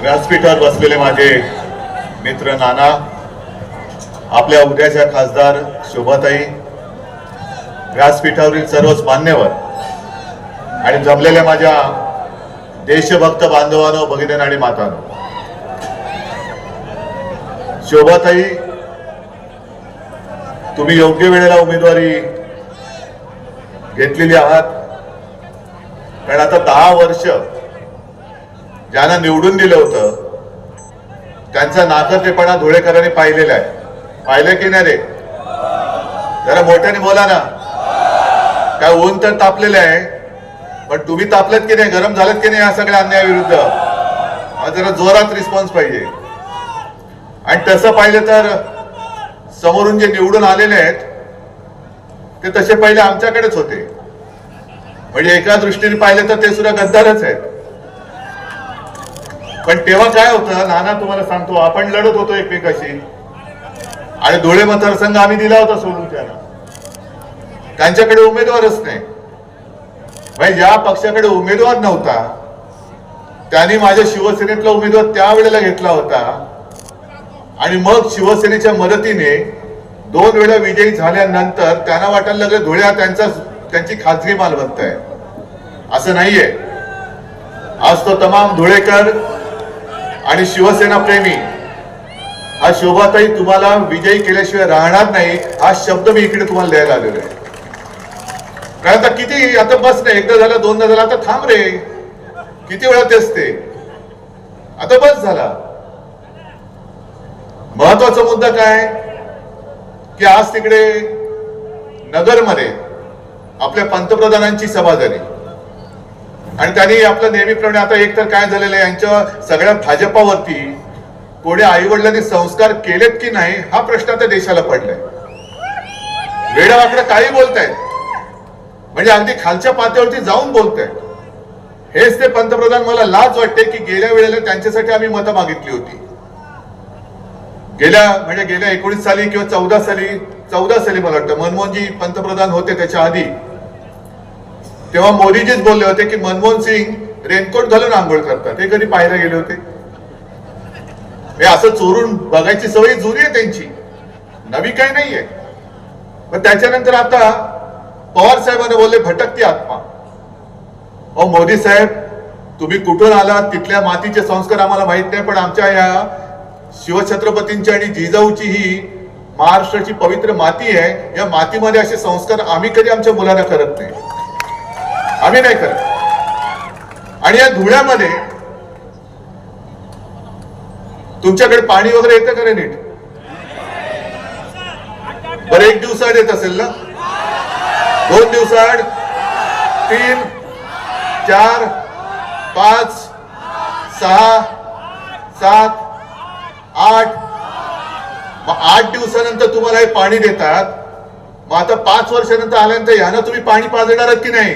व्यासपीठावर बसलेले माझे मित्र नाना, आपल्या उद्याच्या खासदार शोभाताई, व्यासपीठावरील सर्वच मान्यवर आणि जमलेल्या माझ्या देशभक्त बांधवांनो, भगिनी आणि मातांनो, शोभाताई, तुम्ही योग्य वेळेला उमेदवारी घेतलेली आहात. कारण आता 10 वर्ष ज्यांना निवडून दिलं होतं त्यांचा नाकर्तेपणा धुळेकरांनी पाहिलेला आहे. पाहिलं की नाही रे? जरा मोठ्याने बोला ना. काय ऊन तर तापलेलं आहे, पण तुम्ही तापलेत की नाही, गरम झालेत की नाही या सगळ्या अन्यायाविरुद्ध? जरा जोरात रिस्पॉन्स पाहिजे. आणि तसं पाहिलं तर समोरून जे निवडून आलेले आहेत ते तसे पहिले आमच्याकडेच होते. म्हणजे एका दृष्टीने पाहिलं तर ते सुद्धा गद्दारच आहेत. पण तेव्हा काय होतं नाना, तुम्हाला सांगतो, आपण लढत होतो एकमेकाशी आणि धुळे मतदारसंघ आम्ही दिला होता सोडून. त्यांच्याकडे उमेदवारच नाही. म्हणजे ज्या पक्षाकडे उमेदवार नव्हता त्यांनी माझ्या शिवसेनेतला उमेदवार त्यावेळेला घेतला होता आणि मग शिवसेनेच्या मदतीने 2 वेळा विजयी झाल्यानंतर त्यांना वाटायला लागलं धुळे हा त्यांची खाजगी मालमत्ता आहे. असं नाहीये. आज तो तमाम धुळेकर आणि शिवसेना प्रेमी हा शोभाताई तुम्हाला विजयी केल्याशिवाय राहणार नाही, हा शब्द मी इकडे तुम्हाला द्यायला आलेलो आहे. कारण आता किती, आता बस नाही, एकदा झाला, दोनदा झाला, आता थांब रे. किती वेळा तेच ते, आता बस झाला. महत्वाचा मुद्दा काय की आज तिकडे नगरमध्ये आपल्या पंतप्रधानांची सभा झाली आणि त्यांनी आपलं नेहमीप्रमाणे, आता एक तर काय झालेलं आहे, यांच्या सगळ्या भाजपावरती कोणी आई वडिलांनी संस्कार केलेत की नाही हा प्रश्न आता देशाला पडलाय. वेडावाकडं काही बोलतायत, म्हणजे अगदी खालच्या पातळीवरती जाऊन बोलतायत. हेच ते पंतप्रधान, मला लाज वाटते की गेल्या वेळेला त्यांच्यासाठी आम्ही मतं मागितली होती. गेल्या 19 साली किंवा 14 साली मला वाटतं मनमोहनजी पंतप्रधान होते त्याच्या आधी, तेव्हा मोदीजीच बोलले होते की मनमोहन सिंग रेनकोट घालून आंघोळ करतात. हे कधी पाहायला गेले होते? हे असं चोरून बघायची सवय जुनी आहे त्यांची, नवी काही नाहीये. पण त्याच्यानंतर आता पवार साहेबांनी बोलले भटकती आत्मा. अहो मोदी साहेब, तुम्ही कुठून आलात, तिथल्या मातीचे संस्कार आम्हाला माहित नाही, पण आमच्या या शिवछत्रपतींची आणि जिजाऊची ही महाराष्ट्राची पवित्र माती आहे. या मातीमध्ये असे संस्कार आम्ही कधी आमच्या मुलांना करत नाही, आम्ही नाही करत. आणि या धुळ्यामध्ये तुमच्याकडे पाणी वगैरे येतं का रे नीट? बरं, 1 दिवसाआड येत असेल ना? 2 दिवसाआड, 3, 4, 5, 6, 7, 8. मग 8 दिवसानंतर तुम्हाला हे पाणी देतात. मग आता 5 वर्षानंतर आल्यानंतर यांना तुम्ही पाणी पाजणार आहात की नाही?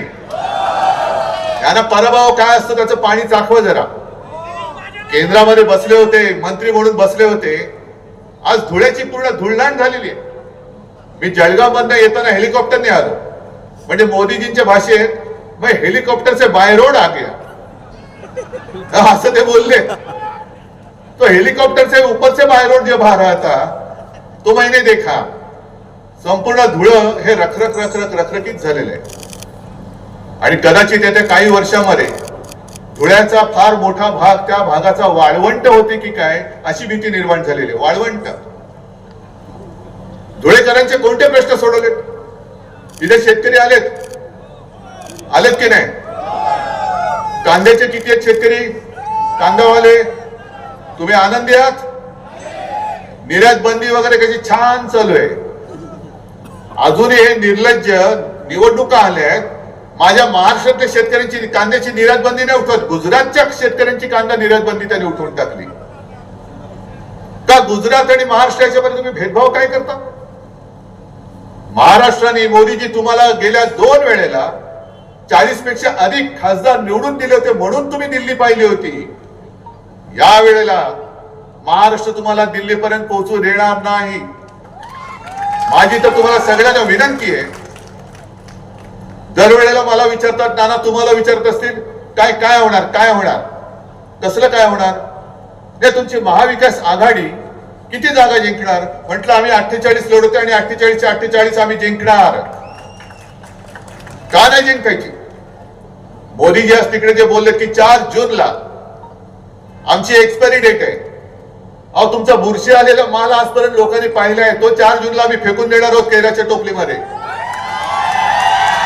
यांना पराभव काय असतं त्याचं पाणी चाखवा जरा. केंद्रामध्ये बसले होते, मंत्री म्हणून बसले होते. आज धुळ्याची पूर्ण धुळदाण झालेली आहे. मी जळगाव मधनं येताना हेलिकॉप्टरने आलो. म्हणजे मोदीजींच्या भाषेत मग हेलिकॉप्टर से बाय रोड आ गया, असं ते बोलले. तो हेलिकॉप्टर से ऊपर से बाय रोड जब आ रहा था तो मैंने देखा. संपूर्ण धुळं हे रखरखीत झालेलं आहे. आणि कदाचित येत्या काही वर्षांमध्ये धुळ्याचा फार मोठा भाग त्या भागाचा वाळवंट होते की काय अशी भीती निर्माण झालेली आहे. वाळवंट. धुळेकरांचे कोणते प्रश्न सोडवले? इथे शेतकरी आलेत की नाही? कांद्याचे किती आहेत शेतकरी, कांदावाले? तुम्ही आनंदी आहात? निर्यात बंदी वगैरे कशी छान चालू आहे. अजूनही हे निर्लज्ज निवडणुका आल्यात. माझ्या महाराष्ट्रातल्या शेतकऱ्यांची कांद्याची निर्यात बंदी नाही उठवत. गुजरातच्या शेतकऱ्यांची कांदा निर्यात बंदी त्यांनी उठवून टाकली. का गुजरात आणि महाराष्ट्र याच्यामध्ये तुम्ही भेदभाव काय करता? महाराष्ट्राने मोदीजी तुम्हाला गेल्या 2 वेळेला 40 पेक्षा अधिक खासदार निवडून दिले होते म्हणून तुम्ही दिल्ली पाहिली होती. या वेळेला महाराष्ट्र तुम्हाला दिल्लीपर्यंत पोहोचू देणार नाही. माझी तर तुम्हाला सगळ्यांना विनंती आहे, दरवेळेला मला विचारतात, नाना तुम्हाला विचारत असतील काय काय होणार, काय होणार, कसलं काय होणार? हे तुमची महाविकास आघाडी किती जागा जिंकणार? म्हटलं आम्ही 48 लढवतो आणि 48 च्या 48 आम्ही जिंकणार. का नाही जिंकायची? मोदीजी आज तिकडे जे बोलले की 4 जूनला आमची एक्सपायरी डेट आहे. अहो तुमचा बुरशी आलेला माल आजपर्यंत लोकांनी पाहिलाय, तो 4 जूनला आम्ही फेकून देणार आहोत केराच्या टोपलीमध्ये.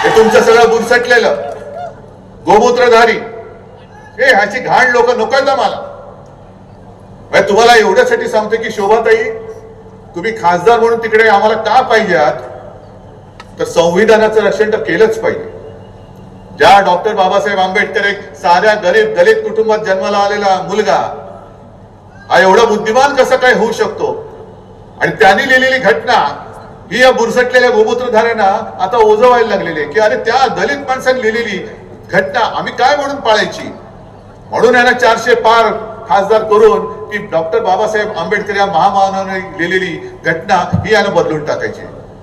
हे तुमचं सगळं बुरसटलेलं गोमूत्रधारी हे ह्याची घाण लोक नकोय ना मला. तुम्हाला एवढ्यासाठी सांगतो की शोभाताई, तुम्ही खासदार म्हणून तिकडे आम्हाला का पाहिजे आहात? तर संविधानाचं रक्षण तर केलंच पाहिजे. ज्या डॉक्टर बाबासाहेब आंबेडकर एक साध्या गरीब दलित कुटुंबात जन्माला आलेला मुलगा हा एवढा बुद्धिमान कसं काय होऊ शकतो? आणि त्यांनी लिहिलेली घटना ही या बुरसटलेल्या गोमूत्रधाऱ्यांना आता ओझं व्हायला लागलेली आहे की अरे त्या दलित माणसांनी लिहिलेली घटना आम्ही काय म्हणून पाळायची? म्हणून यांना 400 पार खासदार करून की डॉक्टर बाबासाहेब आंबेडकर या महामानवाने लिहिलेली घटना ही यानं बदलून टाकायची.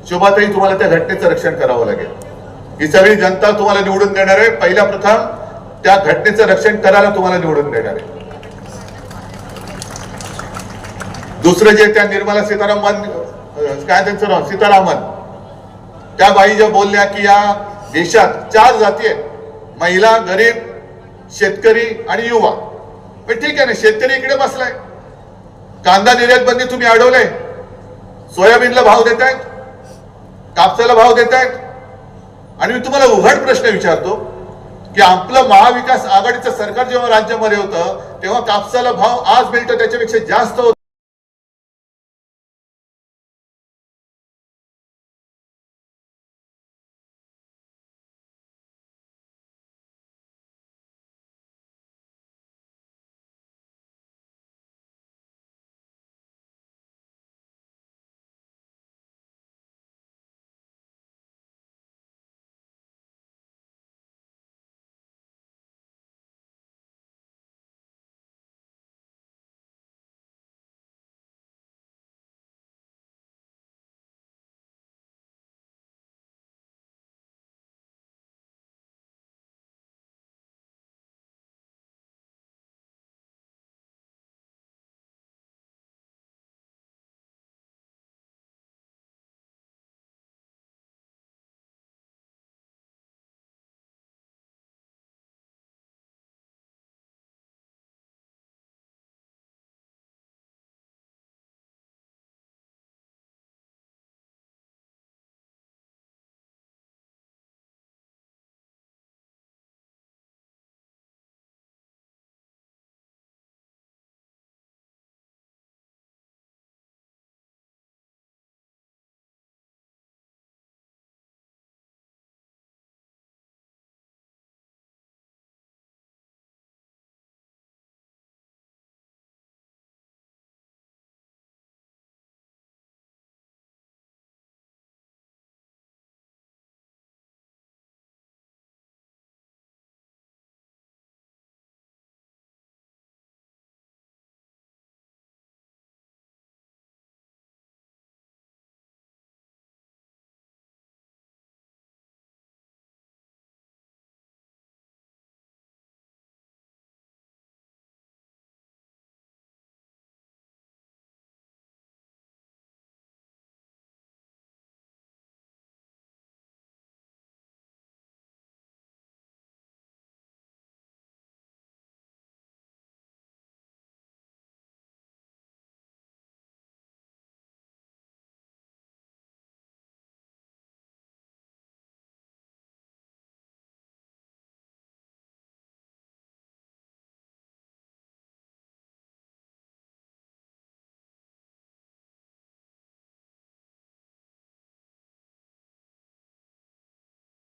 शोभाताई, तुम्हाला त्या घटनेचं रक्षण करावं लागेल. ही सगळी जनता तुम्हाला निवडून देणार आहे. पहिला प्रथम त्या घटनेचं रक्षण करायला तुम्हाला निवडून देणार आहे. दुसरं जे त्या निर्मला सीतारामन काय त्यांचं नाव सीतारामन त्या बाई ज्या बोलल्या की या देशात 4 जाती आहेत, महिला, गरीब, शेतकरी आणि युवा. पण ठीक आहे ना, शेतकरी इकडे बसलाय, कांदा निर्यात बंदी तुम्ही अडवलंय, सोयाबीनला भाव देतायत, कापसाला भाव देतायत. आणि मी तुम्हाला उघड प्रश्न विचारतो की आपलं महाविकास आघाडीचं सरकार जेव्हा राज्यामध्ये होतं तेव्हा कापसाला भाव आज मिळतो त्याच्यापेक्षा जास्त होता.